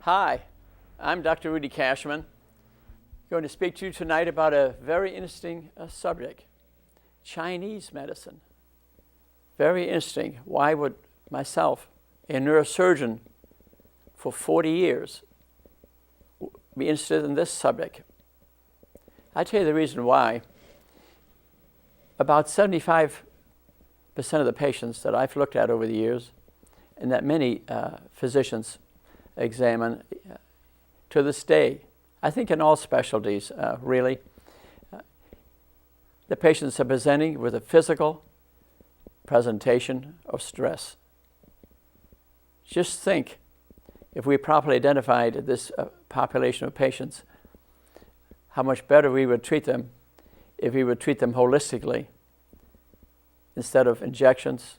Hi, I'm Dr. Rudy Cashman. I'm going to speak to you tonight about a very interesting subject, Chinese medicine. Very interesting. Why would myself, a neurosurgeon for 40 years, be interested in this subject? I tell you the reason why. About 75% of the patients that I've looked at over the years, and that many physicians examine to this day, I think in all specialties, really, the patients are presenting with a physical presentation of stress. Just think, if we properly identified this population of patients, how much better we would treat them if we would treat them holistically instead of injections,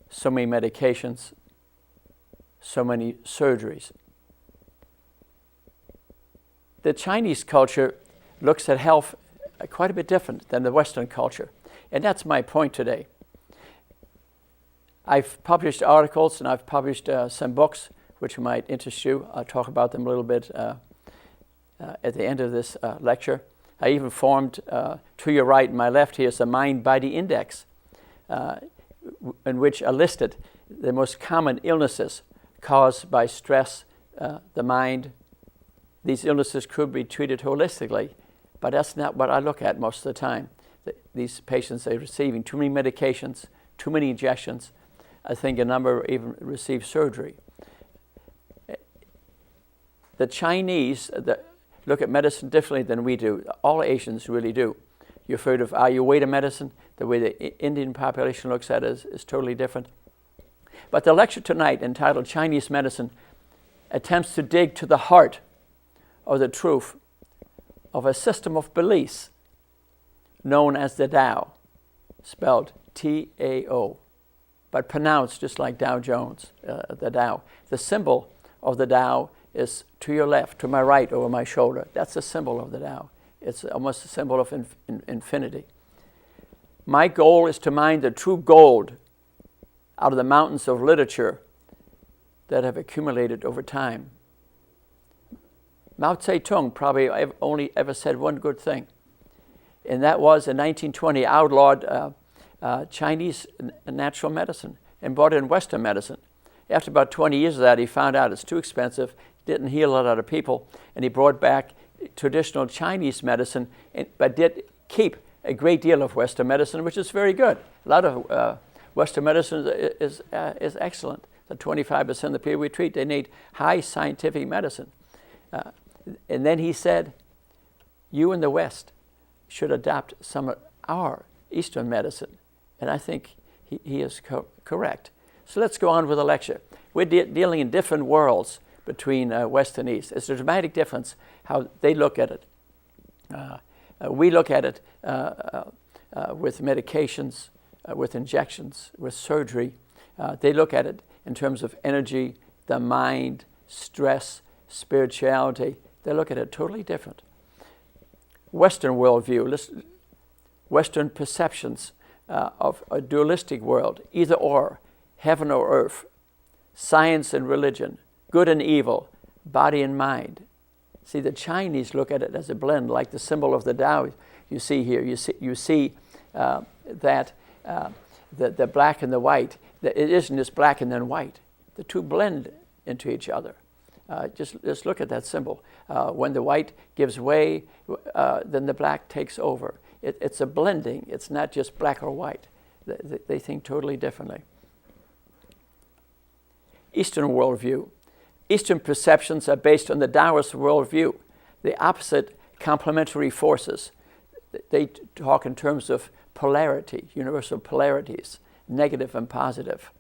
so many medications, so many surgeries. The Chinese culture looks at health quite a bit different than the Western culture, and that's my point today. I've published articles and I've published some books which might interest you. I'll talk about them a little bit at the end of this lecture. I even formed, to your right and my left here, is a mind-body index in which are listed the most common illnesses caused by stress, the mind. These illnesses could be treated holistically, but that's not what I look at most of the time. These patients are receiving too many medications, too many injections. I think a number even receive surgery. The Chinese look at medicine differently than we do. All Asians really do. You've heard of Ayurveda medicine. The way the Indian population looks at it is totally different. But the lecture tonight, entitled Chinese Medicine, attempts to dig to the heart of the truth of a system of beliefs known as the Tao, spelled T-A-O, but pronounced just like Dow Jones, the Tao. The symbol of the Tao is to your left, to my right, over my shoulder. That's the symbol of the Tao. It's almost a symbol of infinity. My goal is to mine the true gold out of the mountains of literature that have accumulated over time. Mao Zedong probably only ever said one good thing, and that was in 1920 outlawed Chinese natural medicine and brought in Western medicine. After about 20 years of that, he found out it's too expensive, didn't heal a lot of people, and he brought back traditional Chinese medicine, but did keep a great deal of Western medicine, which is very good. A lot of Western medicine is excellent. The 25% of the people we treat, they need high scientific medicine. And then he said, you in the West should adopt some of our Eastern medicine. And I think he is correct. So let's go on with the lecture. We're dealing in different worlds between West and East. It's a dramatic difference how they look at it. We look at it with medications, with injections, with surgery. They look at it in terms of energy, the mind, stress, spirituality. They look at it totally different. Western worldview, Western perceptions of a dualistic world, either or, heaven or earth, science and religion, good and evil, body and mind. See, the Chinese look at it as a blend, like the symbol of the Tao you see here. You see that the black and the white, it isn't just black and then white. The two blend into each other. Just look at that symbol. When the white gives way, then the black takes over. It's a blending. It's not just black or white. They think totally differently. Eastern worldview. Eastern perceptions are based on the Taoist worldview, the opposite complementary forces. They talk in terms of polarity, universal polarities, negative and positive.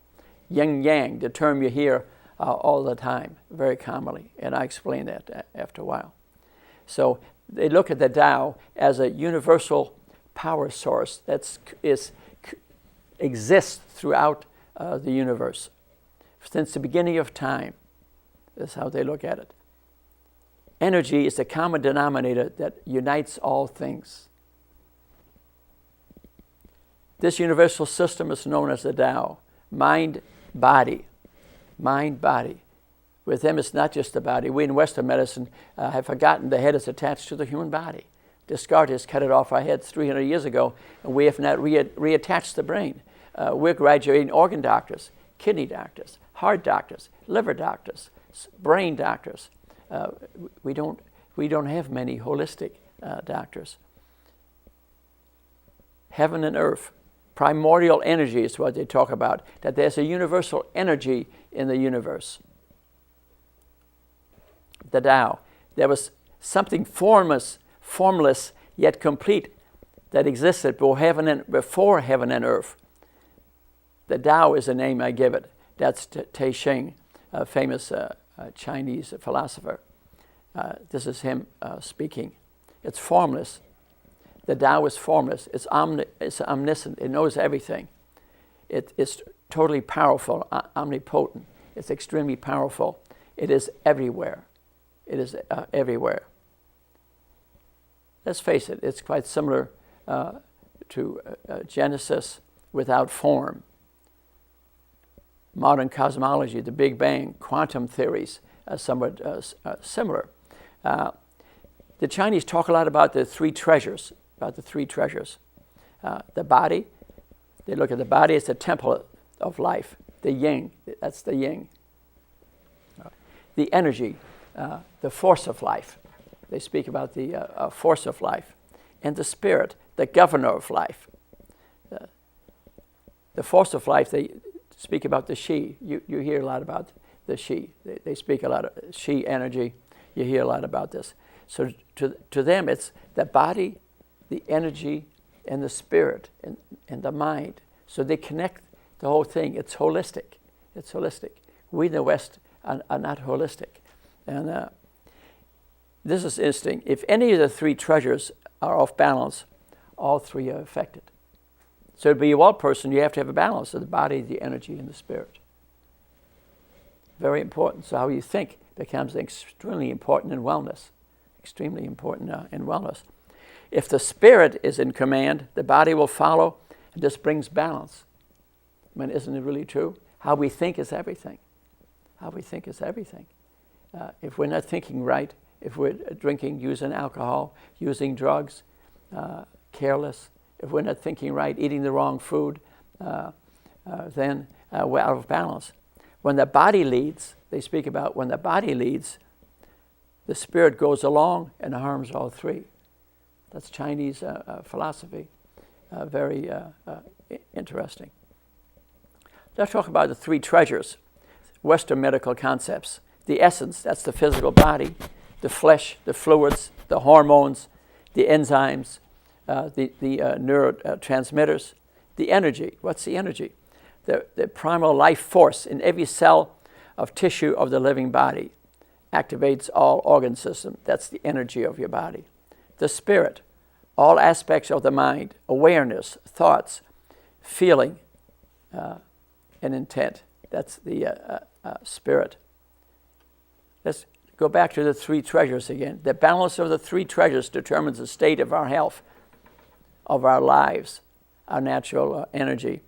Yin-yang, the term you hear all the time, very commonly, and I explain that after a while. So they look at the Tao as a universal power source that exists throughout the universe since the beginning of time. That's how they look at it. Energy is the common denominator that unites all things. This universal system is known as the Tao, mind, body. Mind, body. With them, it's not just the body. We in Western medicine have forgotten the head is attached to the human body. Descartes cut it off our heads 300 years ago, and we have not reattached the brain. We're graduating organ doctors, kidney doctors, heart doctors, liver doctors, brain doctors. We don't have many holistic doctors. Heaven and earth, primordial energy is what they talk about, that there's a universal energy in the universe. The Tao. There was something formless yet complete that existed before heaven and earth. The Tao is the name I give it. That's Te Ching, a famous Chinese philosopher. This is him speaking. It's formless. The Tao is formless. It's omniscient. It knows everything. It's totally powerful, omnipotent. It's extremely powerful. It is everywhere. It is everywhere. Let's face it, it's quite similar to Genesis without form. Modern cosmology, the Big Bang, quantum theories are somewhat similar. The Chinese talk a lot about the three treasures, the body, they look at the body as the temple of life, the yin, that's the yin. The energy, the force of life. They speak about the force of life. And the spirit, the governor of life. The force of life, they speak about the Shi. You hear a lot about the Shi. They speak a lot of Shi energy. You hear a lot about this. So to them, it's the body, the energy, and the spirit, and the mind. So they connect the whole thing. It's holistic. It's holistic. We in the West are not holistic. And this is interesting. If any of the three treasures are off balance, all three are affected. So to be a well person, you have to have a balance of the body, the energy, and the spirit. Very important. So how you think becomes extremely important in wellness. Extremely important in wellness. If the spirit is in command, the body will follow, and this brings balance. I mean, isn't it really true? How we think is everything. How we think is everything. If we're not thinking right, if we're drinking, using alcohol, using drugs, careless, if we're not thinking right, eating the wrong food, then we're out of balance. When the body leads, they speak about when the body leads, the spirit goes along and harms all three. That's Chinese philosophy. Very interesting. Let's talk about the three treasures, Western medical concepts. The essence, that's the physical body, the flesh, the fluids, the hormones, the enzymes, the neurotransmitters, the energy. What's the energy? The primal life force in every cell of tissue of the living body activates all organ system. That's the energy of your body. The spirit, all aspects of the mind, awareness, thoughts, feeling, and intent. That's the spirit. Let's go back to the three treasures again. The balance of the three treasures determines the state of our health, of our lives, our natural energy.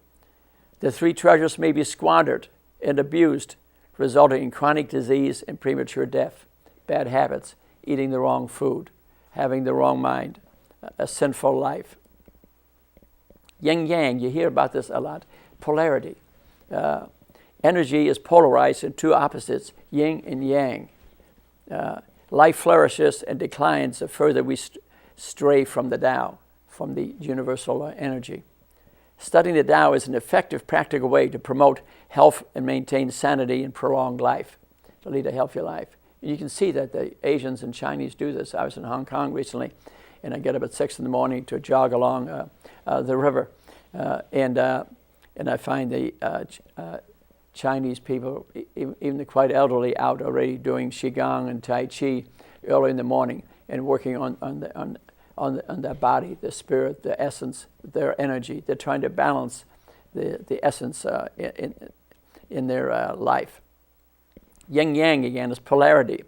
The three treasures may be squandered and abused, resulting in chronic disease and premature death, bad habits, eating the wrong food, having the wrong mind, a sinful life. Yin-yang, you hear about this a lot. Polarity. Energy is polarized in two opposites, yin and yang. Life flourishes and declines the further we stray from the Tao, from the universal energy. Studying the Tao is an effective, practical way to promote health and maintain sanity and prolonged life, to lead a healthy life. And you can see that the Asians and Chinese do this. I was in Hong Kong recently, and I get up at 6 in the morning to jog along the river, and I find the Chinese people, even the quite elderly, out already doing Qigong and Tai Chi early in the morning and working on their body, the spirit, the essence, their energy. They're trying to balance the essence in their life. Yin-yang, again, is polarity.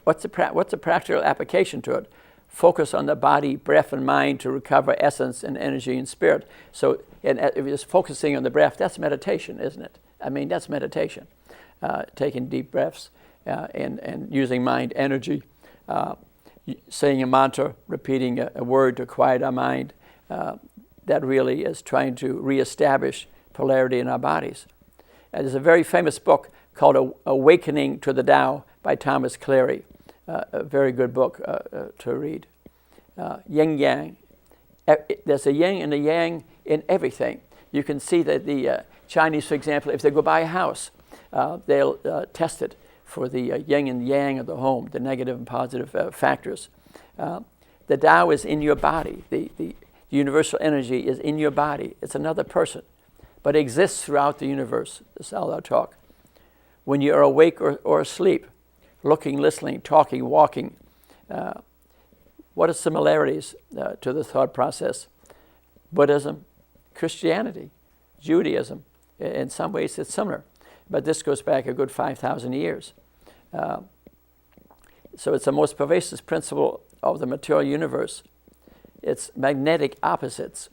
What's the practical application to it? Focus on the body, breath, and mind to recover essence and energy and spirit. So if you're just focusing on the breath, that's meditation, isn't it? I mean, that's meditation. Taking deep breaths and using mind energy, saying a mantra, repeating a word to quiet our mind. That really is trying to reestablish polarity in our bodies. There's a very famous book called Awakening to the Tao by Thomas Cleary, a very good book to read. Yin Yang. There's a yin and a yang in everything. You can see that the Chinese, for example, if they go buy a house, they'll test it for the yin and yang of the home, the negative and positive factors. The Tao is in your body. The universal energy is in your body. It's another person, but exists throughout the universe. That's how I'll talk. When you are awake or asleep, looking, listening, talking, walking, what are similarities to the thought process? Buddhism, Christianity, Judaism. In some ways it's similar, but this goes back a good 5,000 years. So it's the most pervasive principle of the material universe. It's magnetic opposites,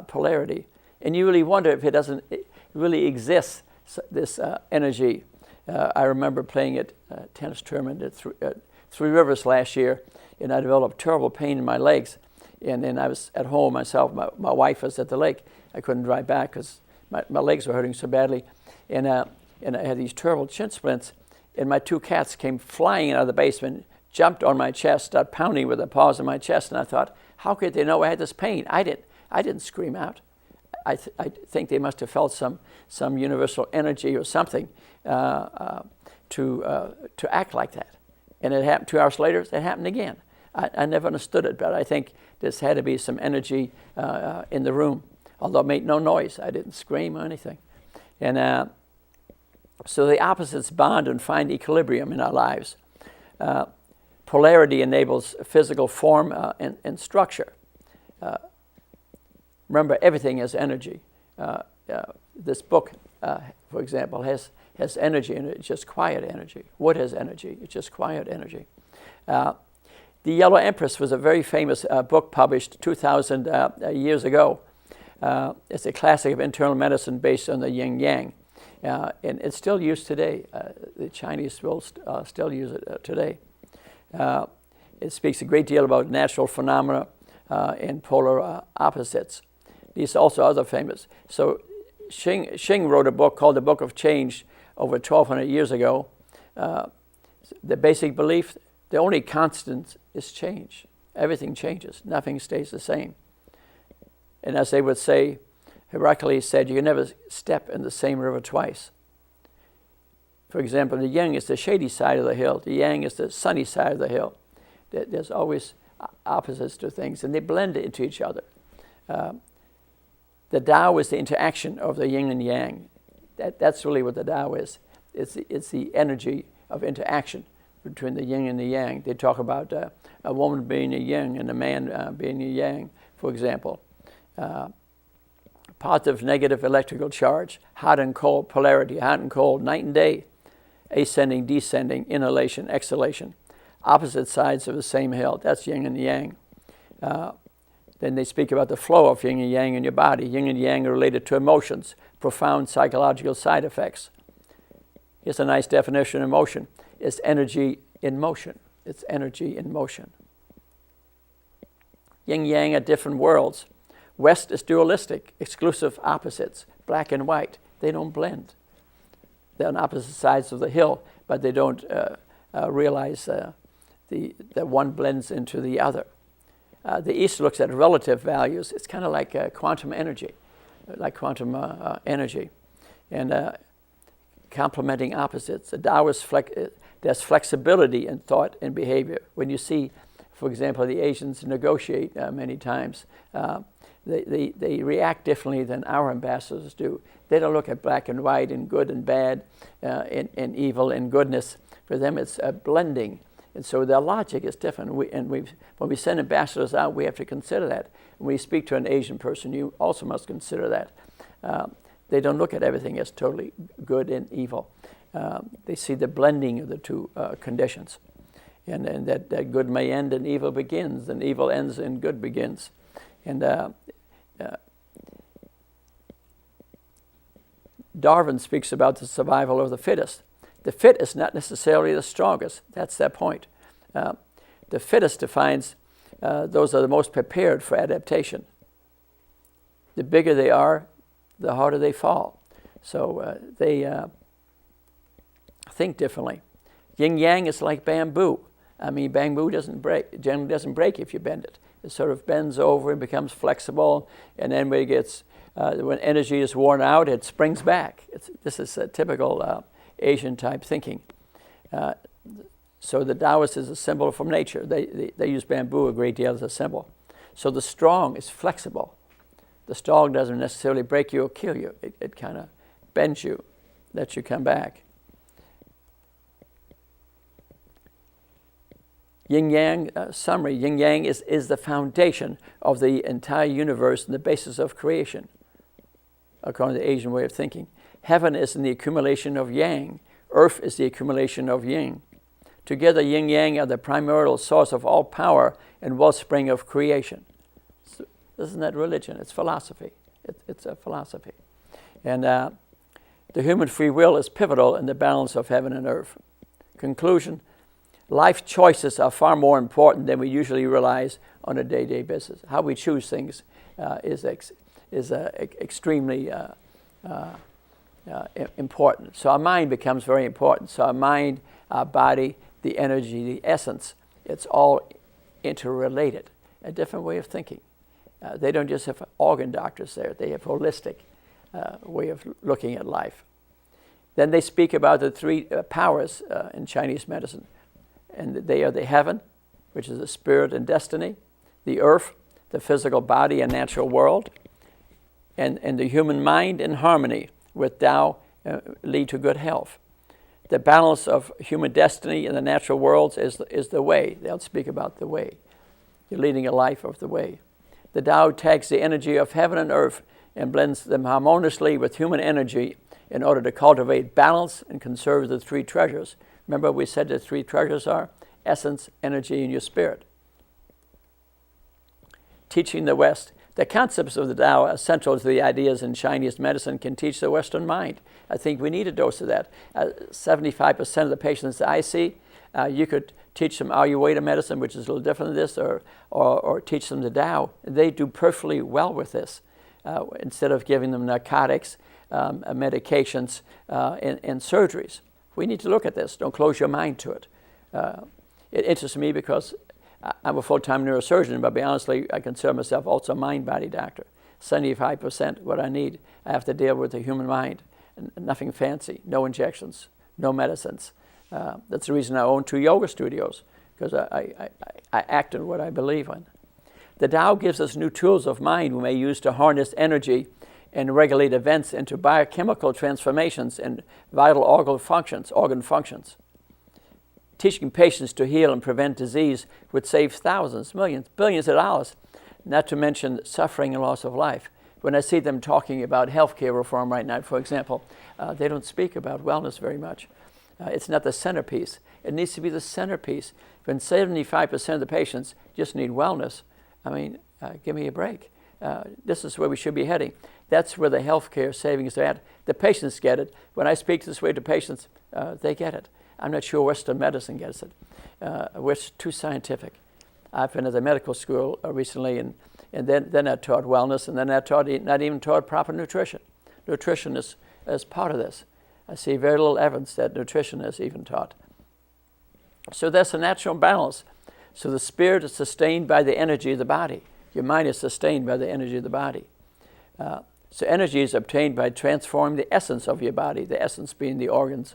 polarity. And you really wonder if it really exists, this energy. I remember playing at a tennis tournament at Three Rivers last year, and I developed terrible pain in my legs. And then I was at home myself. My wife was at the lake. I couldn't drive back because my legs were hurting so badly. And I had these terrible shin splints. And my two cats came flying out of the basement, jumped on my chest, started pounding with their paws on my chest. And I thought, how could they know I had this pain? I didn't scream out. I think they must have felt some universal energy or something to act like that. And it happened 2 hours later. It happened again. I never understood it, but I think there's had to be some energy in the room, although it made no noise. I didn't scream or anything. And so the opposites bond and find equilibrium in our lives. Polarity enables physical form and structure. Remember, everything has energy. This book, for example, has energy in it. It's just quiet energy. Wood has energy. It's just quiet energy. The Yellow Empress was a very famous book published 2,000 years ago. It's a classic of internal medicine based on the yin-yang. And it's still used today. The Chinese will still use it today. It speaks a great deal about natural phenomena and polar opposites. These are also other famous. So Xing wrote a book called The Book of Change over 1,200 years ago. The basic belief, the only constant is change. Everything changes. Nothing stays the same. And as they would say, Heracles said, you can never step in the same river twice. For example, the yin is the shady side of the hill. The yang is the sunny side of the hill. There's always opposites to things, and they blend into each other. The Tao is the interaction of the yin and yang. That's really what the Tao is. It's the energy of interaction between the yin and the yang. They talk about a woman being a yin and a man being a yang, for example. Positive, negative electrical charge, hot and cold, polarity, hot and cold, night and day, ascending, descending, inhalation, exhalation, opposite sides of the same hill. That's yin and yang. Then they speak about the flow of yin and yang in your body. Yin and yang are related to emotions, profound psychological side effects. Here's a nice definition of emotion. It's energy in motion. It's energy in motion. Yin-yang are different worlds. West is dualistic, exclusive opposites, black and white. They don't blend. They're on opposite sides of the hill, but they don't realize that one blends into the other. The East looks at relative values. It's kind of like quantum energy, and complementing opposites. The Tao is there's flexibility in thought and behavior. When you see, for example, the Asians negotiate many times, they react differently than our ambassadors do. They don't look at black and white and good and bad and evil and goodness. For them, it's a blending. And so their logic is different. When we send ambassadors out, we have to consider that. When we speak to an Asian person, you also must consider that. They don't look at everything as totally good and evil. They see the blending of the two conditions. And that good may end and evil begins, and evil ends and good begins. And Darwin speaks about the survival of the fittest. The fit is not necessarily the strongest. That's their point. The fittest defines those are the most prepared for adaptation. The bigger they are, the harder they fall. So they think differently. Yin yang is like bamboo. I mean, bamboo generally doesn't break if you bend it. It sort of bends over and becomes flexible, and then when it gets, when energy is worn out, it springs back. This is a typical Asian type thinking. So the Taoist is a symbol from nature. They use bamboo a great deal as a symbol. So the strong is flexible. The strong doesn't necessarily break you or kill you. It kind of bends you, lets you come back. Yin-yang, summary, yin-yang is the foundation of the entire universe and the basis of creation, according to the Asian way of thinking. Heaven is in the accumulation of yang. Earth is the accumulation of yin. Together, yin-yang are the primordial source of all power and wellspring of creation. So, this is not religion, it's philosophy. It's a philosophy. And the human free will is pivotal in the balance of heaven and earth. Conclusion, life choices are far more important than we usually realize on a day-to-day basis. How we choose things is extremely important. So our mind becomes very important. So our mind, our body, the energy, the essence, it's all interrelated. A different way of thinking. They don't just have organ doctors there. They have holistic way of looking at life. Then they speak about the three powers in Chinese medicine. And they are the heaven, which is the spirit and destiny, the earth, the physical body and natural world, and the human mind in harmony with Tao lead to good health. The balance of human destiny and the natural worlds is the way. They'll speak about the way. You're leading a life of the way. The Tao takes the energy of heaven and earth and blends them harmoniously with human energy in order to cultivate balance and conserve the three treasures. Remember we said the three treasures are essence, energy, and your spirit. Teaching the West. The concepts of the Tao are central to the ideas in Chinese medicine can teach the Western mind. I think we need a dose of that. 75% of the patients that I see, you could teach them Ayurveda medicine, which is a little different than this, or teach them the Tao. They do perfectly well with this. Instead of giving them narcotics, medications, and surgeries. We need to look at this. Don't close your mind to it. It interests me because I'm a full-time neurosurgeon, but honestly, I consider myself also a mind-body doctor. 75% what I need. I have to deal with the human mind. Nothing fancy, no injections, no medicines. That's the reason I own 2 yoga studios, because I act on what I believe in. The Tao gives us new tools of mind we may use to harness energy and regulate events into biochemical transformations and vital organ functions. Teaching patients to heal and prevent disease would save thousands, millions, billions of dollars, not to mention suffering and loss of life. When I see them talking about healthcare reform right now, for example, they don't speak about wellness very much. It's not the centerpiece. It needs to be the centerpiece. When 75% of the patients just need wellness, I mean, give me a break. This is where we should be heading. That's where the healthcare savings are at. The patients get it. When I speak this way to patients, they get it. I'm not sure Western medicine gets it. We're too scientific. I've been at the medical school recently, and then I taught wellness, and then I not even taught proper nutrition. Nutrition is part of this. I see very little evidence that nutrition is even taught. So that's a natural balance. So the spirit is sustained by the energy of the body. Your mind is sustained by the energy of the body. So energy is obtained by transforming the essence of your body, the essence being the organs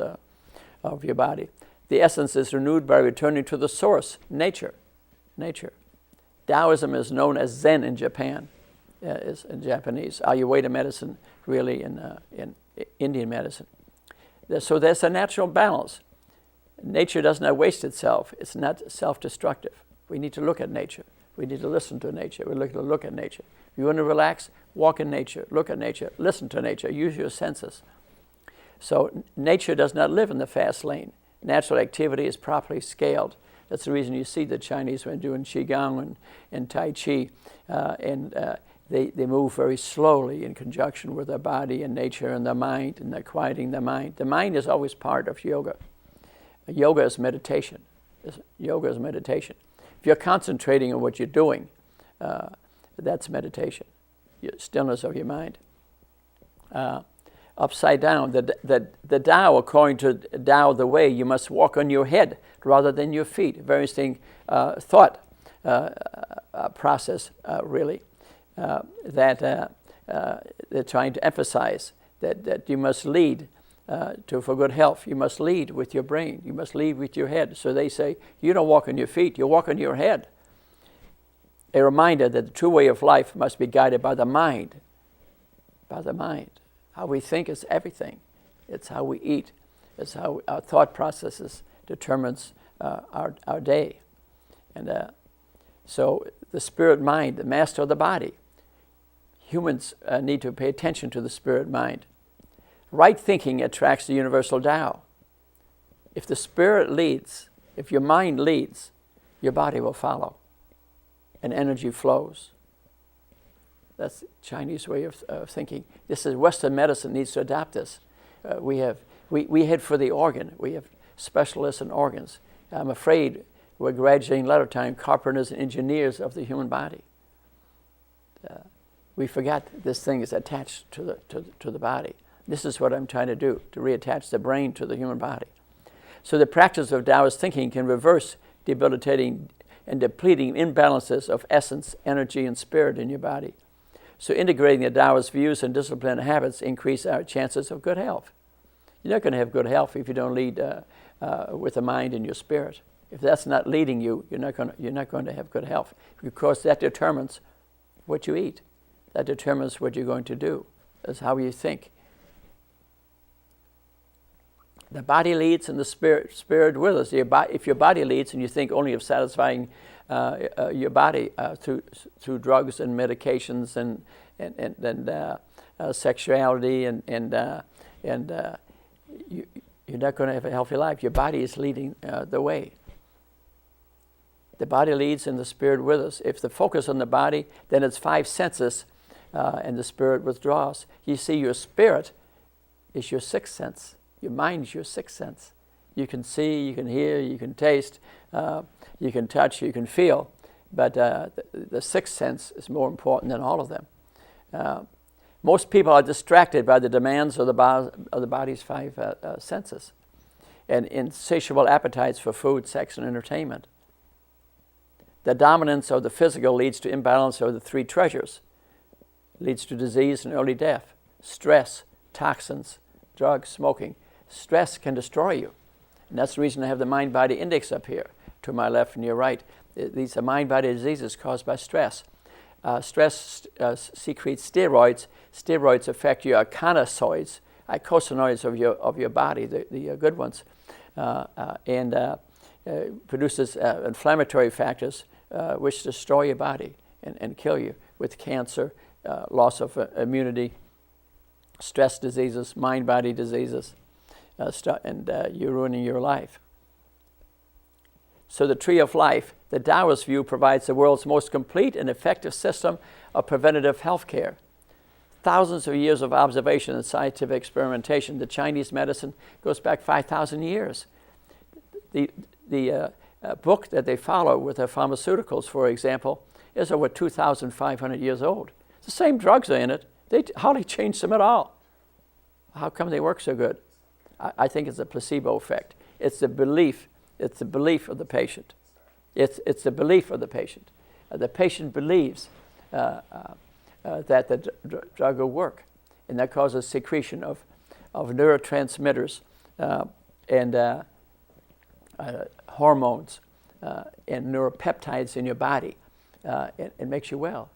of your body. The essence is renewed by returning to the source, nature. Taoism is known as Zen in Japan, is in Japanese. Ayurveda medicine, really in Indian medicine. So there's a natural balance. Nature does not waste itself. It's not self-destructive. We need to look at nature. We need to listen to nature. We need to look at nature. If you want to relax, walk in nature, look at nature, listen to nature, use your senses. So nature does not live in the fast lane. Natural activity is properly scaled. That's the reason you see the Chinese when doing Qigong and Tai Chi, they move very slowly in conjunction with their body and nature and their mind, and they're quieting their mind. The mind is always part of yoga. Yoga is meditation. Yoga is meditation. If you're concentrating on what you're doing, that's meditation. Stillness of your mind. Upside down, the Tao, according to Tao the Way, you must walk on your head rather than your feet. Very interesting thought process, really, that they're trying to emphasize that you must lead for good health. You must lead with your brain. You must lead with your head. So they say, you don't walk on your feet, you walk on your head. A reminder that the true way of life must be guided by the mind. By the mind. How we think is everything. It's how we eat. It's how our thought processes determines our day. And so the spirit mind, the master of the body. Humans need to pay attention to the spirit mind. Right thinking attracts the universal Tao. If the spirit leads, if your mind leads, your body will follow. And energy flows. That's the Chinese way of thinking. This is Western medicine needs to adapt this. We head for the organ. We have specialists in organs. I'm afraid we're graduating a lot of time carpenters and engineers of the human body. We forgot this thing is attached to the body. This is what I'm trying to do, to reattach the brain to the human body. So the practice of Taoist thinking can reverse debilitating and depleting imbalances of essence, energy, and spirit in your body. So integrating the Taoist views and discipline and habits increase our chances of good health. You're not going to have good health if you don't lead with the mind and your spirit. If that's not leading you, you're not going to have good health, because that determines what you eat. That determines what you're going to do. That's how you think. The body leads and the spirit with us. If your body leads and you think only of satisfying your body through drugs and medications and sexuality and you're not going to have a healthy life. Your body is leading the way. The body leads and the spirit with us. If the focus on the body, then it's 5 senses and the spirit withdraws. You see, your spirit is your 6th sense. Your mind is your 6th sense. You can see, you can hear, you can taste, you can touch, you can feel, but the 6th sense is more important than all of them. Most people are distracted by the demands of the body's 5 senses and insatiable appetites for food, sex, and entertainment. The dominance of the physical leads to imbalance of the 3 treasures, leads to disease and early death. Stress, toxins, drugs, smoking. Stress can destroy you. And that's the reason I have the mind-body index up here, to my left and your right. These are mind-body diseases caused by stress. Stress secretes steroids. Steroids affect your icosanoids of your body, the good ones, and produces inflammatory factors which destroy your body and kill you with cancer, loss of immunity, stress diseases, mind-body diseases, and you're ruining your life. So the Tree of Life, the Taoist view, provides the world's most complete and effective system of preventative health care. Thousands of years of observation and scientific experimentation. The Chinese medicine goes back 5,000 years. The book that they follow with their pharmaceuticals, for example, is over 2,500 years old. The same drugs are in it. They hardly changed them at all. How come they work so good? I think it's a placebo effect. It's the belief. It's the belief of the patient. It's the belief of the patient. The patient believes that the drug will work, and that causes secretion of neurotransmitters and hormones and neuropeptides in your body. It makes you well.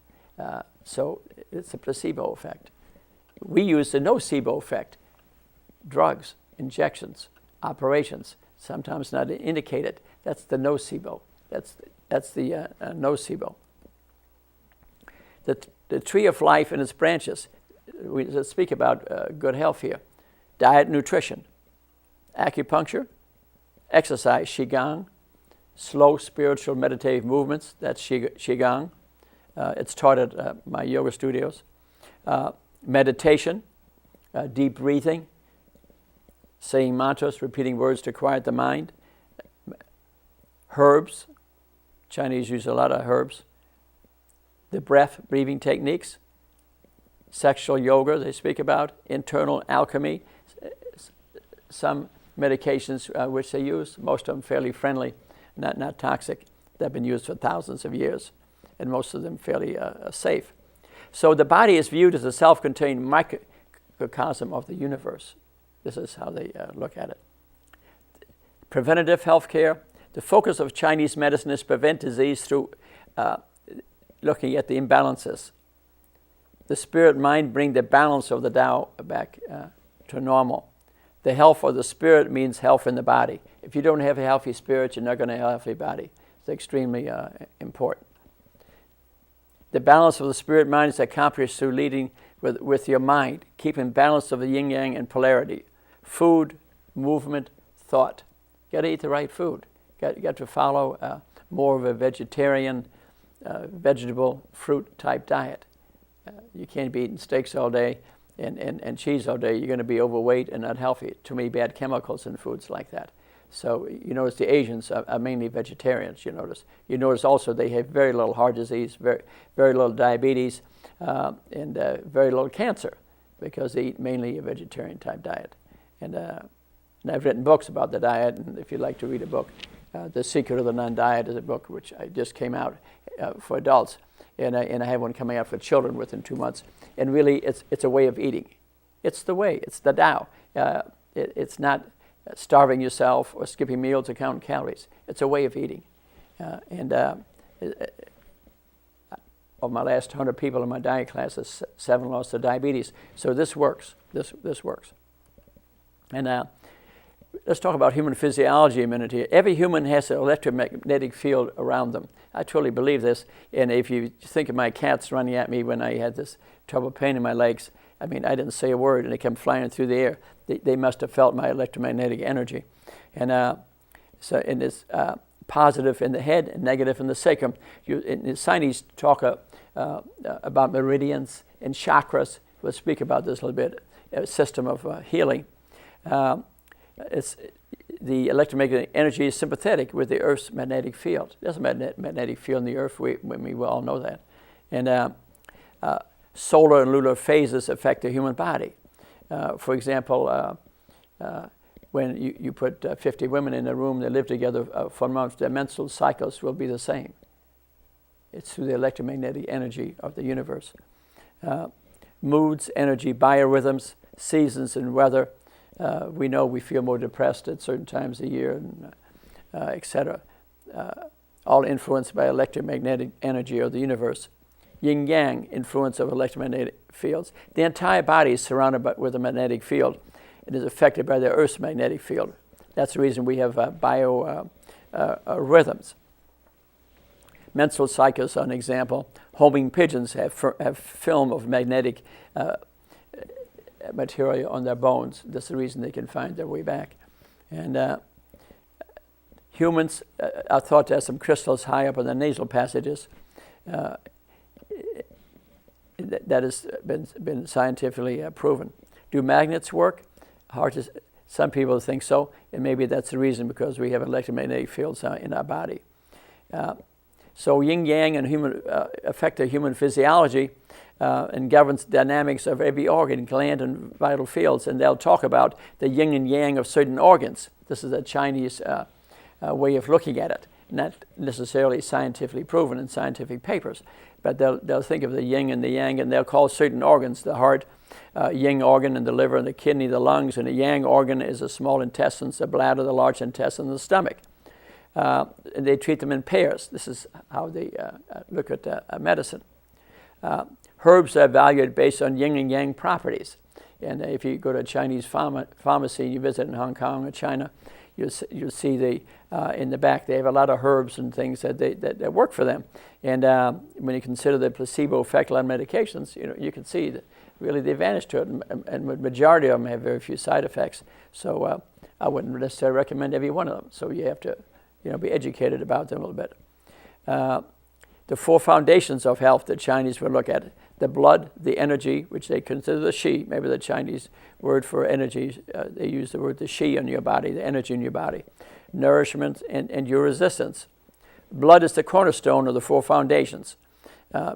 So it's a placebo effect. We use the nocebo effect. Drugs, injections, operations, sometimes not indicated. That's the nocebo. That's the nocebo. The Tree of Life and its branches. We speak about good health here. Diet, nutrition, acupuncture, exercise, Qigong, slow spiritual meditative movements, that's Qigong. It's taught at my yoga studios. Meditation, deep breathing, saying mantras, repeating words to quiet the mind. Herbs, Chinese use a lot of herbs. The breath, breathing techniques. Sexual yoga they speak about. Internal alchemy. Some medications which they use, most of them fairly friendly, not toxic. They've been used for thousands of years, and most of them fairly safe. So the body is viewed as a self-contained microcosm of the universe. This is how they look at it. Preventative health care. The focus of Chinese medicine is prevent disease through looking at the imbalances. The spirit mind bring the balance of the Tao back to normal. The health of the spirit means health in the body. If you don't have a healthy spirit, you're not going to have a healthy body. It's extremely important. The balance of the spirit mind is accomplished through leading with your mind, keeping balance of the yin-yang and polarity. Food, movement, thought. You got to eat the right food. You got to follow more of a vegetarian, vegetable, fruit type diet. You can't be eating steaks all day and cheese all day. You're going to be overweight and not healthy. Too many bad chemicals in foods like that. So you notice the Asians are mainly vegetarians, you notice. You notice also they have very little heart disease, very little diabetes, and very little cancer because they eat mainly a vegetarian type diet. And I've written books about the diet, and if you'd like to read a book, The Secret of the Non-Diet is a book which I just came out for adults, and I have one coming out for children within 2 months. And really, it's a way of eating. It's the way. It's the Tao. It's not starving yourself or skipping meals or counting calories. It's a way of eating. Of my last 100 people in my diet classes, 7 lost their diabetes. So this works. This works. And let's talk about human physiology a minute here. Every human has an electromagnetic field around them. I truly believe this. And if you think of my cats running at me when I had this trouble pain in my legs, I mean, I didn't say a word, and they come flying through the air. They must have felt my electromagnetic energy. And so it's positive in the head and negative in the sacrum. In Chinese talk about meridians and chakras. We'll speak about this a little bit. A system of healing. The electromagnetic energy is sympathetic with the Earth's magnetic field. There's a magnetic field in the Earth. We all know that. And solar and lunar phases affect the human body. For example, when you put 50 women in a room, they live together for a month, their menstrual cycles will be the same. It's through the electromagnetic energy of the universe. Moods, energy, biorhythms, seasons, and weather. We know we feel more depressed at certain times of the year, and etc. All influenced by electromagnetic energy of the universe. Yin-yang, influence of electromagnetic fields. The entire body is surrounded with a magnetic field. It is affected by the Earth's magnetic field. That's the reason we have rhythms. Menstrual cycles are an example. Homing pigeons have film of magnetic material on their bones. That's the reason they can find their way back. And humans are thought to have some crystals high up in the nasal passages. That has been scientifically proven. Do magnets work? Some people think so, and maybe that's the reason, because we have electromagnetic fields in our body. So yin-yang and human affect the human physiology and governs dynamics of every organ, gland, and vital fields. And they'll talk about the yin and yang of certain organs. This is a Chinese way of looking at it, not necessarily scientifically proven in scientific papers, but they'll think of the yin and the yang, and they'll call certain organs, the heart, yin organ, and the liver, and the kidney, the lungs, and the yang organ is the small intestines, the bladder, the large intestine, and the stomach. And they treat them in pairs. This is how they look at medicine. Herbs are evaluated based on yin and yang properties. And if you go to a Chinese pharmacy and you visit in Hong Kong or China, you'll see in the back they have a lot of herbs and things that work for them. And when you consider the placebo effect on medications, you can see that really the advantage to it. And the majority of them have very few side effects. So I wouldn't necessarily recommend every one of them. So you have to be educated about them a little bit. The 4 foundations of health that Chinese will look at: the blood, the energy, which they consider the qi, maybe the Chinese word for energy, they use the word the qi in your body, the energy in your body, nourishment, and your resistance. Blood is the cornerstone of the four foundations.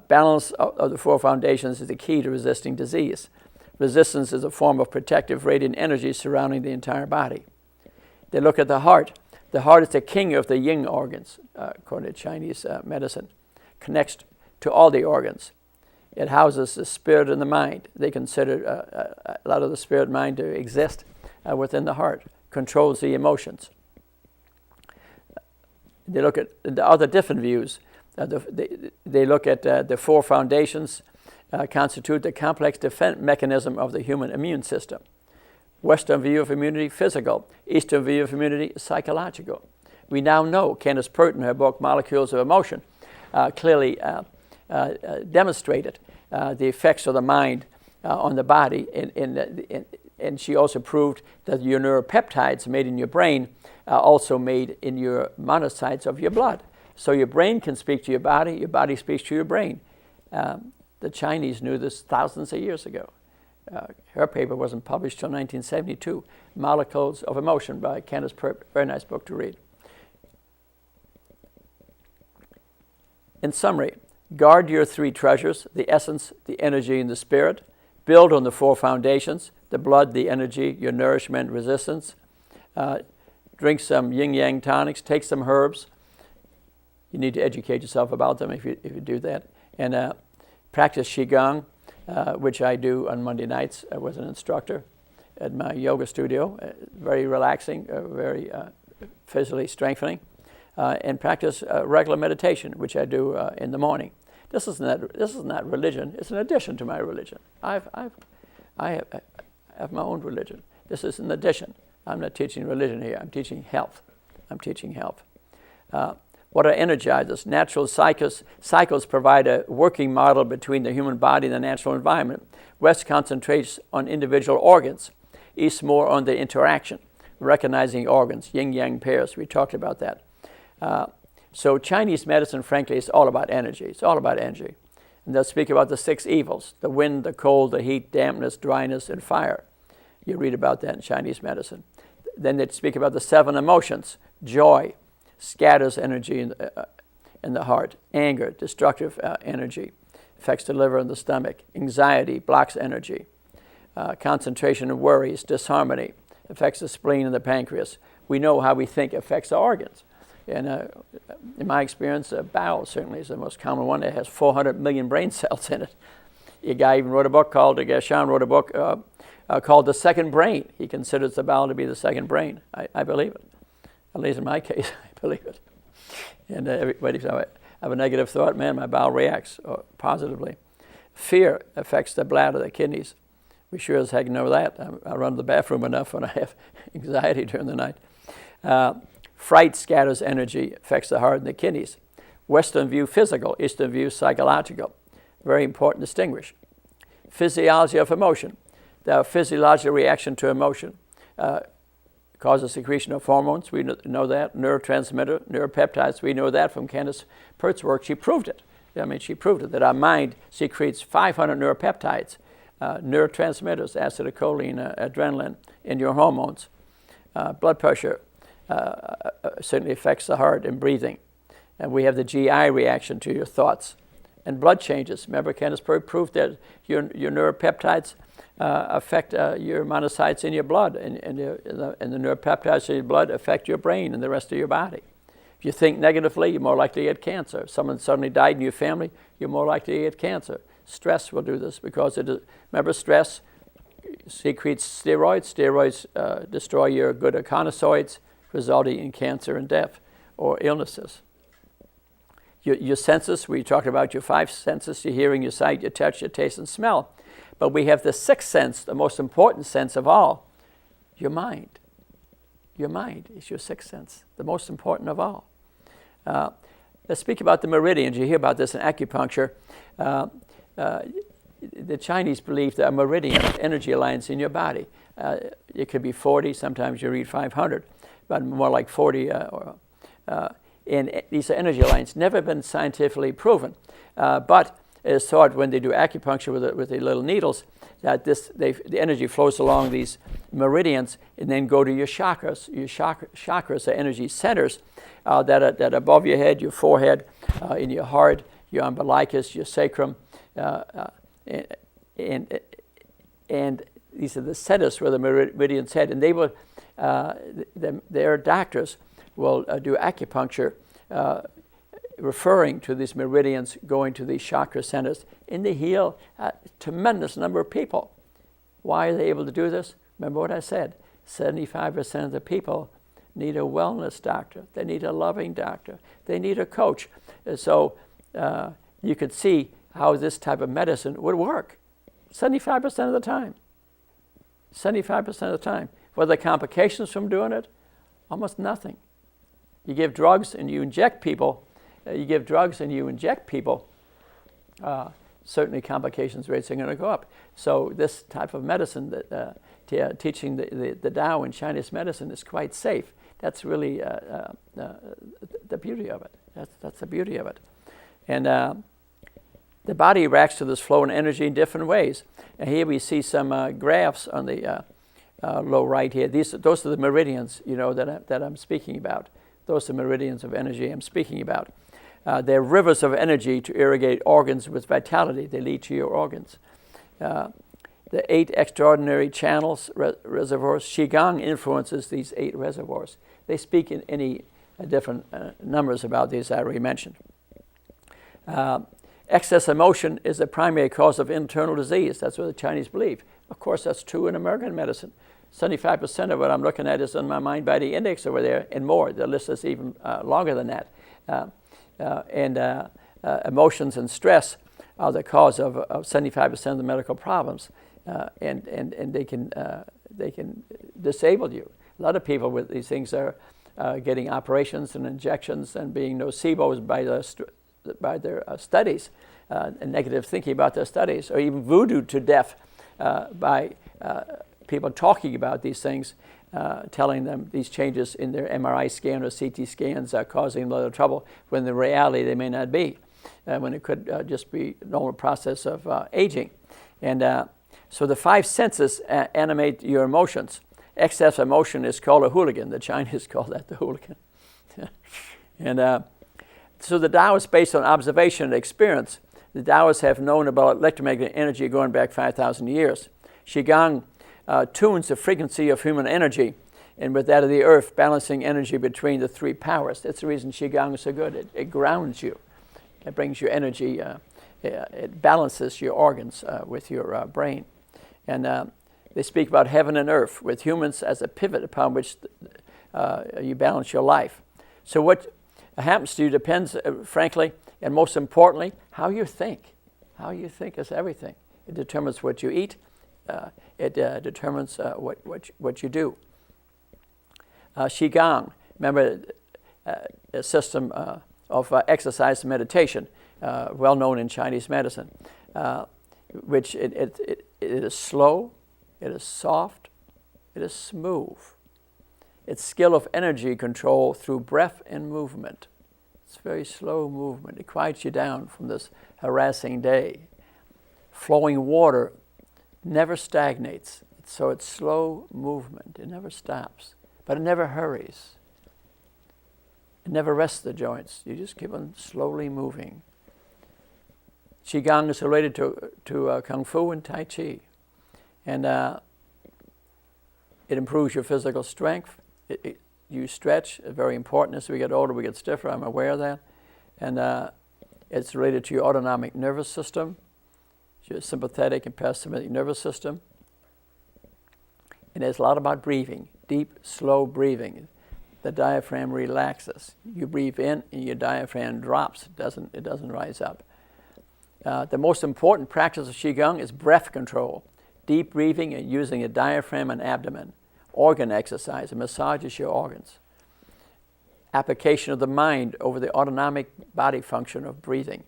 Balance of the four foundations is the key to resisting disease. Resistance is a form of protective radiant energy surrounding the entire body. They look at the heart. The heart is the king of the yin organs, according to Chinese medicine. Connects to all the organs. It houses the spirit and the mind. They consider a lot of the spirit and mind to exist within the heart. Controls the emotions. They look at the other different views. They look at the four foundations constitute the complex defense mechanism of the human immune system. Western view of immunity, physical. Eastern view of immunity, psychological. We now know, Candace Pert in her book, Molecules of Emotion, clearly demonstrated the effects of the mind on the body. And she also proved that your neuropeptides made in your brain are also made in your monocytes of your blood. So your brain can speak to your body speaks to your brain. The Chinese knew this thousands of years ago. Her paper wasn't published till 1972, Molecules of Emotion by Candace Pert, very nice book to read. In summary, guard your three treasures, the essence, the energy, and the spirit. Build on the four foundations, the blood, the energy, your nourishment, resistance. Drink some yin-yang tonics, take some herbs. You need to educate yourself about them if you do that. And practice Qigong, which I do on Monday nights. I was an instructor at my yoga studio. Very relaxing, very physically strengthening. And practice regular meditation, which I do in the morning. This is not religion. It's an addition to my religion. I have my own religion. This is an addition. I'm not teaching religion here. I'm teaching health. What are energizers? Natural cycles provide a working model between the human body and the natural environment. West concentrates on individual organs. East more on the interaction, recognizing organs, yin-yang pairs. We talked about that. So Chinese medicine, frankly, is all about energy. It's all about energy. And they'll speak about the six evils: the wind, the cold, the heat, dampness, dryness, and fire. You read about that in Chinese medicine. Then they speak about the seven emotions: joy, scatters energy in the heart; anger, destructive energy, affects the liver and the stomach; anxiety, blocks energy; concentration and worries, disharmony, affects the spleen and the pancreas. We know how we think affects the organs. And in my experience, bowel certainly is the most common one. It has 400 million brain cells in it. A guy even wrote a book called, Gershon wrote a book called The Second Brain. He considers the bowel to be the second brain. I believe it. At least in my case, I believe it. And everybody says, I have a negative thought, man, my bowel reacts positively. Fear affects the bladder, the kidneys. We sure as heck know that. I run to the bathroom enough when I have anxiety during the night. Fright scatters energy, affects the heart and the kidneys. Western view physical, Eastern view psychological. Very important to distinguish. Physiology of emotion. The physiological reaction to emotion causes secretion of hormones. We know that. Neurotransmitter, neuropeptides. We know that from Candace Pert's work. She proved it. She proved it, that our mind secretes 500 neuropeptides, neurotransmitters, acetylcholine, adrenaline, in your hormones. Blood pressure certainly affects the heart and breathing. And we have the GI reaction to your thoughts. And blood changes. Remember, Candace Pert proved that your neuropeptides affect your monocytes in your blood, and the neuropeptides in your blood affect your brain and the rest of your body. If you think negatively, you're more likely to get cancer. If someone suddenly died in your family, you're more likely to get cancer. Stress will do this because remember, stress secretes steroids. Steroids destroy your good echinocytes, resulting in cancer and death or illnesses. Your senses, we talked about your five senses: your hearing, your sight, your touch, your taste, and smell. But we have the sixth sense, the most important sense of all, your mind. Your mind is your sixth sense, the most important of all. Let's speak about the meridians. You hear about this in acupuncture. The Chinese believe that a meridian, energy lines in your body. It could be 40, sometimes you read 500, but more like 40. And these are energy lines, never been scientifically proven. But it is thought when they do acupuncture with the little needles that the energy flows along these meridians and then go to your chakras. Your chakras are energy centers that are above your head, your forehead, in your heart, your umbilicus, your sacrum, and these are the centers where the meridians head. And they will, their doctors will do acupuncture, referring to these meridians going to these chakra centers, and they heal a tremendous number of people. Why are they able to do this? Remember what I said, 75% of the people need a wellness doctor. They need a loving doctor. They need a coach. And so you could see how this type of medicine would work 75% of the time. 75% of the time. What are the complications from doing it? Almost nothing. You give drugs and you inject people, certainly complications rates are going to go up. So this type of medicine, that teaching the Tao in Chinese medicine is quite safe. That's really the beauty of it. That's the beauty of it. And the body reacts to this flow and energy in different ways. And here we see some graphs on the low right here. Those are the meridians, that I'm speaking about. Those are meridians of energy I'm speaking about. They're rivers of energy to irrigate organs with vitality. They lead to your organs. The 8 extraordinary channels, reservoirs, Qigong influences these 8 reservoirs. They speak in any different numbers about these I already mentioned. Excess emotion is the primary cause of internal disease. That's what the Chinese believe. Of course, that's true in American medicine. 75% of what I'm looking at is on my mind-body index over there and more. The list is even longer than that. Emotions and stress are the cause of 75% of the medical problems, and they can disable you. A lot of people with these things are getting operations and injections and being nocebos by their studies, and negative thinking about their studies, or even voodooed to death by people talking about these things, telling them these changes in their MRI scan or CT scans are causing a lot of trouble, when in reality they may not be, when it could just be a normal process of aging. And so the 5 senses animate your emotions. Excess emotion is called a hooligan. The Chinese call that the hooligan. And so the Tao is based on observation and experience. The Taoists have known about electromagnetic energy going back 5,000 years. Qigong tunes the frequency of human energy, and with that of the earth, balancing energy between the 3 powers. That's the reason Qigong is so good. It grounds you. It brings your energy. It balances your organs with your brain. And they speak about heaven and earth, with humans as a pivot upon which you balance your life. So what happens to you depends, frankly, and most importantly, how you think. How you think is everything. It determines what you eat. It determines what you do. Qigong, remember, a system of exercise and meditation, well known in Chinese medicine, which it is slow, it is soft, it is smooth. It's skill of energy control through breath and movement. It's very slow movement. It quiets you down from this harassing day. Flowing water never stagnates. So it's slow movement. It never stops. But it never hurries. It never rests the joints. You just keep on slowly moving. Qigong is related to Kung Fu and Tai Chi. And it improves your physical strength. You stretch. It's very important. As we get older, we get stiffer. I'm aware of that. And it's related to your autonomic nervous system, your sympathetic and parasympathetic nervous system. And it's a lot about breathing, deep, slow breathing. The diaphragm relaxes. You breathe in, and your diaphragm drops. It doesn't rise up. The most important practice of Qigong is breath control, deep breathing and using a diaphragm and abdomen. Organ exercise, it massages your organs. Application of the mind over the autonomic body function of breathing.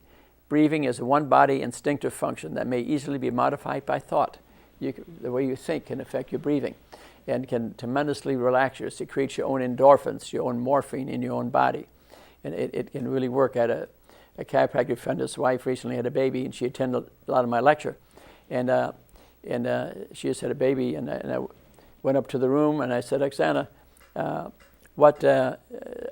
Breathing is a one-body instinctive function that may easily be modified by thought. The way you think can affect your breathing and can tremendously relax you, secrete your own endorphins, your own morphine in your own body. And it can really work at a chiropractic friend, his wife recently had a baby, and she attended a lot of my lecture. And she just had a baby, and I went up to the room, and I said, Oksana, what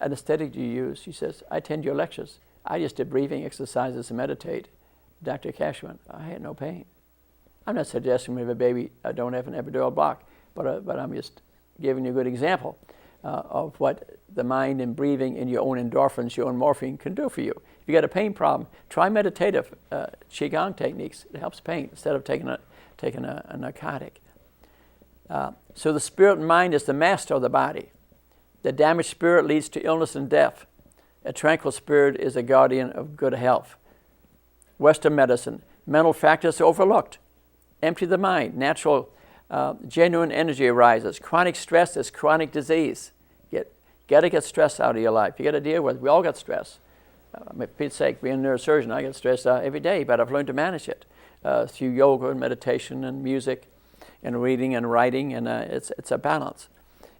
anesthetic do you use? She says, I attend your lectures. I just did breathing exercises and meditate. Dr. Cashman, I had no pain. I'm not suggesting we have a baby don't have an epidural block, but I'm just giving you a good example of what the mind and breathing and your own endorphins, your own morphine can do for you. If you got a pain problem, try meditative Qigong techniques. It helps pain instead of taking a narcotic. So the spirit and mind is the master of the body. The damaged spirit leads to illness and death. A tranquil spirit is a guardian of good health. Western medicine, mental factors overlooked. Empty the mind. Natural, genuine energy arises. Chronic stress is chronic disease. Got to get stress out of your life. You got to deal with it. We all got stress. For Pete's sake, being a neurosurgeon, I get stressed out every day, but I've learned to manage it through yoga and meditation and music and reading and writing, and it's a balance.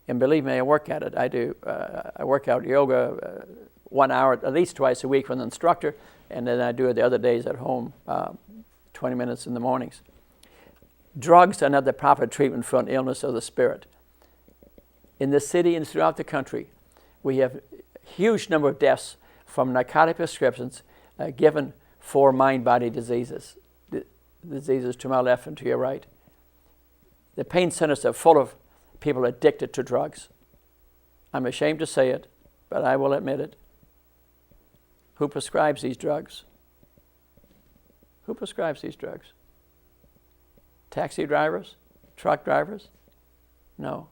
And believe me, I work at it. I do. I work out yoga 1 hour at least twice a week with an instructor, and then I do it the other days at home, 20 minutes in the mornings. Drugs are not the proper treatment for an illness of the spirit. In this city and throughout the country, we have a huge number of deaths from narcotic prescriptions given for mind-body diseases. Diseases to my left and to your right. The pain centers are full of people addicted to drugs. I'm ashamed to say it, but I will admit it. Who prescribes these drugs? Who prescribes these drugs? Taxi drivers? Truck drivers? No.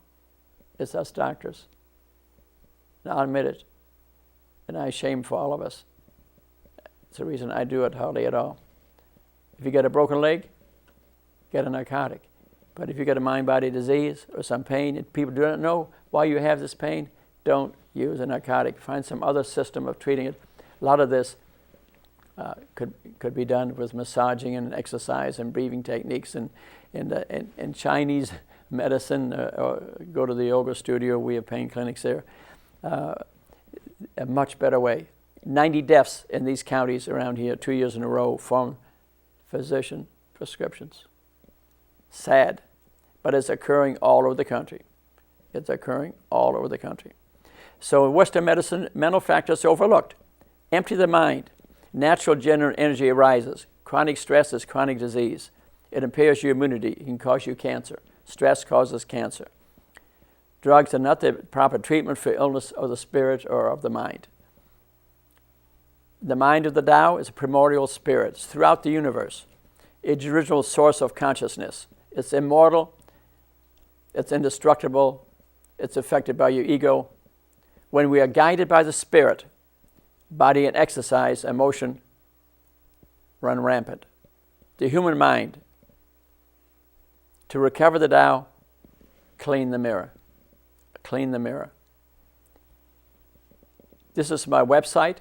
It's us doctors. And I'll admit it. And I shame for all of us. It's the reason I do it hardly at all. If you get a broken leg, get a narcotic. But if you get a mind-body disease or some pain and people do not know why you have this pain, don't use a narcotic. Find some other system of treating it. A lot of this could be done with massaging and exercise and breathing techniques and Chinese medicine. Or go to the yoga studio. We have pain clinics there. A much better way. 90 deaths in these counties around here 2 years in a row from physician prescriptions. Sad, but it's occurring all over the country. It's occurring all over the country. So in Western medicine, mental factors are overlooked. Empty the mind. Natural genuine energy arises. Chronic stress is chronic disease. It impairs your immunity. It can cause you cancer. Stress causes cancer. Drugs are not the proper treatment for illness of the spirit or of the mind. The mind of the Tao is a primordial spirit. It's throughout the universe. It's the original source of consciousness. It's immortal. It's indestructible. It's affected by your ego. When we are guided by the spirit, body and exercise, emotion run rampant. The human mind, to recover the Tao, clean the mirror. Clean the mirror. This is my website.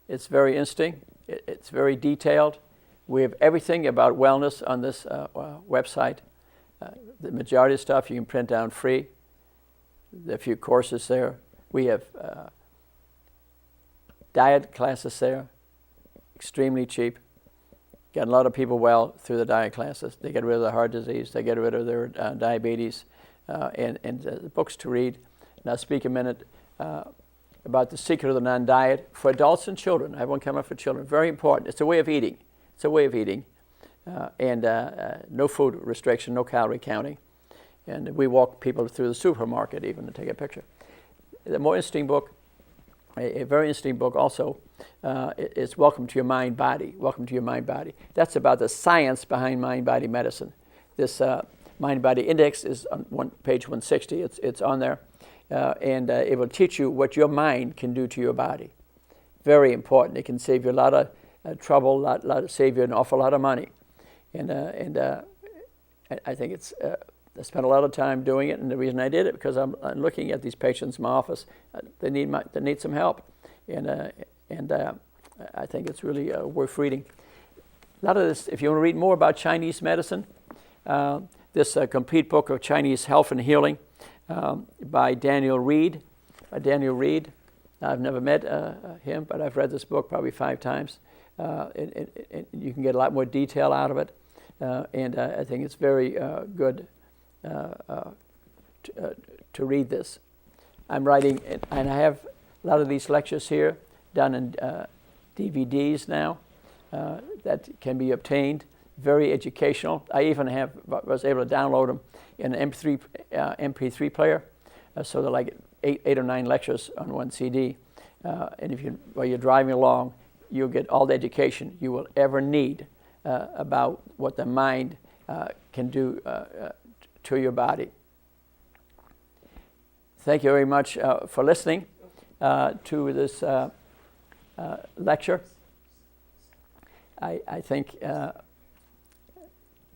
It's very interesting. It's very detailed. We have everything about wellness on this website. The majority of stuff you can print down free. There are a few courses there. We have diet classes there, extremely cheap. Got a lot of people well through the diet classes. They get rid of their heart disease. They get rid of their diabetes and books to read. And I'll speak a minute about the secret of the non-diet for adults and children. I have one coming up for children. Very important. It's a way of eating. It's a way of eating. No food restriction, no calorie counting. And we walk people through the supermarket even to take a picture. The more interesting book, a very interesting book also, is Welcome to Your Mind Body. Welcome to Your Mind Body. That's about the science behind mind-body medicine. This mind-body index is on page 160. It's on there. And it will teach you what your mind can do to your body. Very important. It can save you a lot of trouble, save you an awful lot of money. And I think it's, I spent a lot of time doing it, and the reason I did it, because I'm looking at these patients in my office. They need some help. And I think it's really worth reading. A lot of this, if you want to read more about Chinese medicine, this complete book of Chinese health and healing by Daniel Reed. I've never met him, but I've read this book probably 5 times. And you can get a lot more detail out of it. And I think it's very good to read this. I'm writing, and I have a lot of these lectures here done in DVDs now that can be obtained. Very educational. I even was able to download them in an MP3 player. So they're like 8 or 9 lectures on one CD. And while you're driving along, you'll get all the education you will ever need about what the mind can do to your body. Thank you very much for listening to this lecture. I think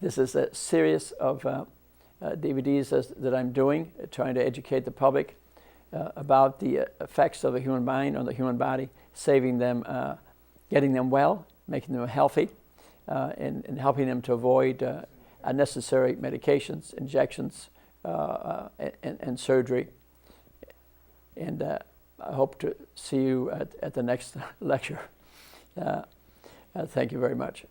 this is a series of DVDs that I'm doing, trying to educate the public about the effects of the human mind on the human body, saving them, getting them well, making them healthy, and helping them to avoid unnecessary medications, injections, and surgery. And I hope to see you at the next lecture. Thank you very much.